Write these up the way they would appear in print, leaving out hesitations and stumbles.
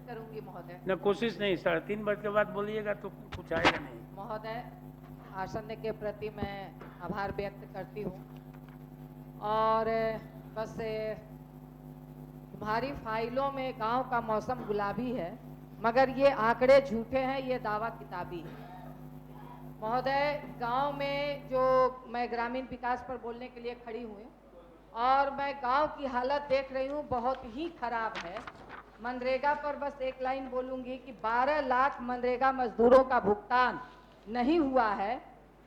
करूंगी महोदय। न कोशिश नहीं, 3:30 बजे के बाद बोलिएगा तो कुछ आएगा नहीं। महोदय, आसन के प्रति मैं आभार व्यक्त करती हूँ और बस तुम्हारी फाइलों में गांव का मौसम गुलाबी है, मगर ये आंकड़े झूठे हैं, ये दावा किताबी है। महोदय, गांव में जो मैं ग्रामीण विकास पर बोलने के लिए खड़ी हुई और मैं गांव की हालत देख रही हूँ, बहुत ही खराब है। मनरेगा पर बस एक लाइन बोलूँगी कि 12 लाख मनरेगा मजदूरों का भुगतान नहीं हुआ है।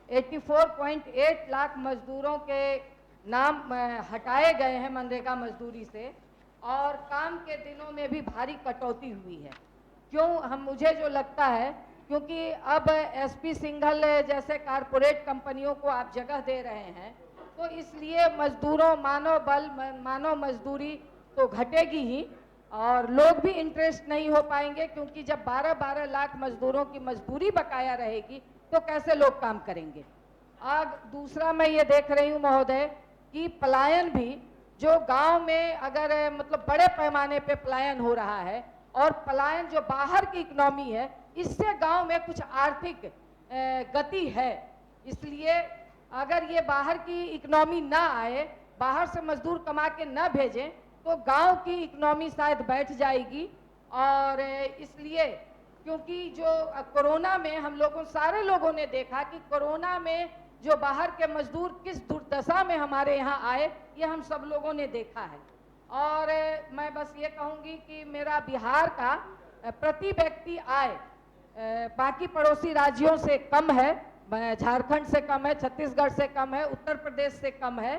84.8 लाख मजदूरों के नाम हटाए गए हैं मनरेगा मजदूरी से और काम के दिनों में भी भारी कटौती हुई है। क्यों? मुझे जो लगता है, क्योंकि अब एसपी सिंघल जैसे कारपोरेट कंपनियों को आप जगह दे रहे हैं, तो इसलिए मजदूरों मानव मजदूरी तो घटेगी ही और लोग भी इंटरेस्ट नहीं हो पाएंगे, क्योंकि जब 12-12 लाख मजदूरों की मजदूरी बकाया रहेगी तो कैसे लोग काम करेंगे। आज दूसरा मैं ये देख रही हूँ महोदय कि पलायन भी जो गांव में अगर मतलब बड़े पैमाने पे पलायन हो रहा है और पलायन जो बाहर की इकोनॉमी है, इससे गांव में कुछ आर्थिक गति है। इसलिए अगर ये बाहर की इकोनॉमी ना आए, बाहर से मजदूर कमा के ना भेजें, तो गांव की इकोनॉमी शायद बैठ जाएगी। और इसलिए क्योंकि जो कोरोना में हम लोगों सारे लोगों ने देखा कि कोरोना में जो बाहर के मजदूर किस दुर्दशा में हमारे यहाँ आए, ये हम सब लोगों ने देखा है। और मैं बस ये कहूँगी कि मेरा बिहार का प्रति व्यक्ति आय बाकी पड़ोसी राज्यों से कम है, झारखंड से कम है, छत्तीसगढ़ से कम है, उत्तर प्रदेश से कम है।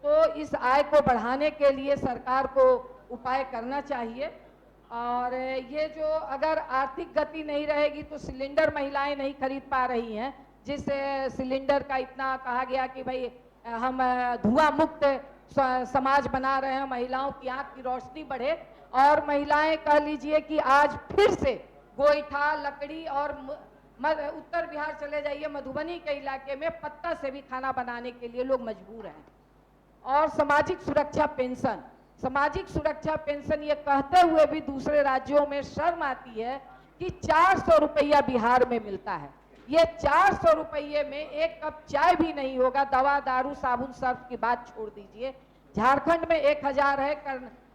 तो इस आय को बढ़ाने के लिए सरकार को उपाय करना चाहिए। और ये जो अगर आर्थिक गति नहीं रहेगी तो सिलेंडर महिलाएं नहीं खरीद पा रही हैं, जिस सिलेंडर का इतना कहा गया कि भाई हम धुआं मुक्त समाज बना रहे हैं, महिलाओं की आंख की रोशनी बढ़े। और महिलाएं कह लीजिए कि आज फिर से गोईठा, लकड़ी और उत्तर बिहार चले जाइए, मधुबनी के इलाके में पत्ता से भी खाना बनाने के लिए लोग मजबूर हैं। और सामाजिक सुरक्षा पेंशन ये कहते हुए भी दूसरे राज्यों में शर्म आती है कि 400 रुपया बिहार में मिलता है। ये 400 रुपये में एक कप चाय भी नहीं होगा। दवा, दारू, साबुन, सर्फ की बात छोड़ दीजिए। झारखंड में 1000 है,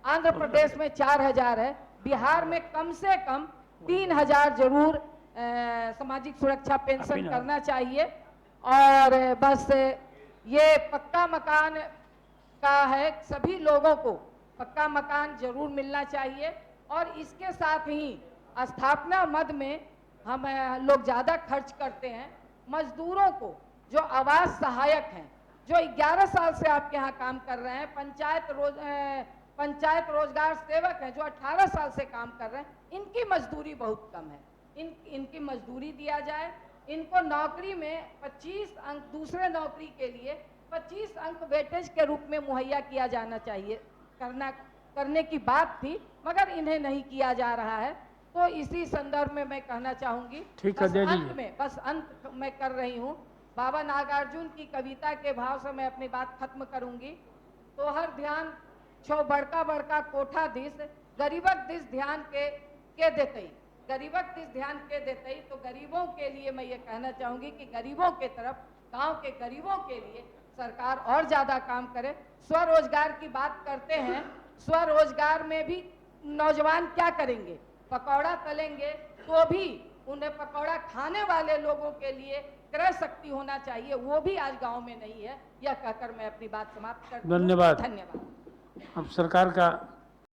आंध्र प्रदेश में 4000 है, बिहार में कम से कम 3000 जरूर सामाजिक सुरक्षा पेंशन करना चाहिए। और बस ये पक्का मकान का है, सभी लोगों को पक्का मकान जरूर मिलना चाहिए। और इसके साथ ही स्थापना मद में हम लोग ज़्यादा खर्च करते हैं। मजदूरों को जो आवास सहायक हैं, जो 11 साल से आपके यहाँ काम कर रहे हैं, पंचायत रोजगार सेवक हैं जो 18 साल से काम कर रहे हैं, इनकी मजदूरी बहुत कम है। इनकी मजदूरी दिया जाए। इनको नौकरी में 25 अंक, दूसरे नौकरी के लिए 25 अंक वेटेज के रूप में मुहैया किया जाना चाहिए। करने की बात थी, मगर इन्हें नहीं किया जा रहा है। तो इसी संदर्भ में मैं कहना चाहूंगी, बस अंत में कर रही हूँ। बाबा नागार्जुन की कविता के भाव से मैं अपनी बात खत्म करूंगी। तो हर ध्यान छो बड़का बड़का कोठा दिस, गरीबक दिस ध्यान के देतई, गरीबक दिस ध्यान के देतई। तो गरीबों के लिए मैं ये कहना चाहूंगी कि गरीबों के तरफ, गांव के गरीबों के लिए सरकार और ज्यादा काम करे। स्वरोजगार की बात करते हैं, स्वरोजगार में भी नौजवान क्या करेंगे? पकौड़ा तलेंगे तो भी उन्हें पकौड़ा खाने वाले लोगों के लिए क्रय शक्ति होना चाहिए, वो भी आज गांव में नहीं है। यह कहकर मैं अपनी बात समाप्त करती हूं। धन्यवाद। धन्यवाद। अब सरकार का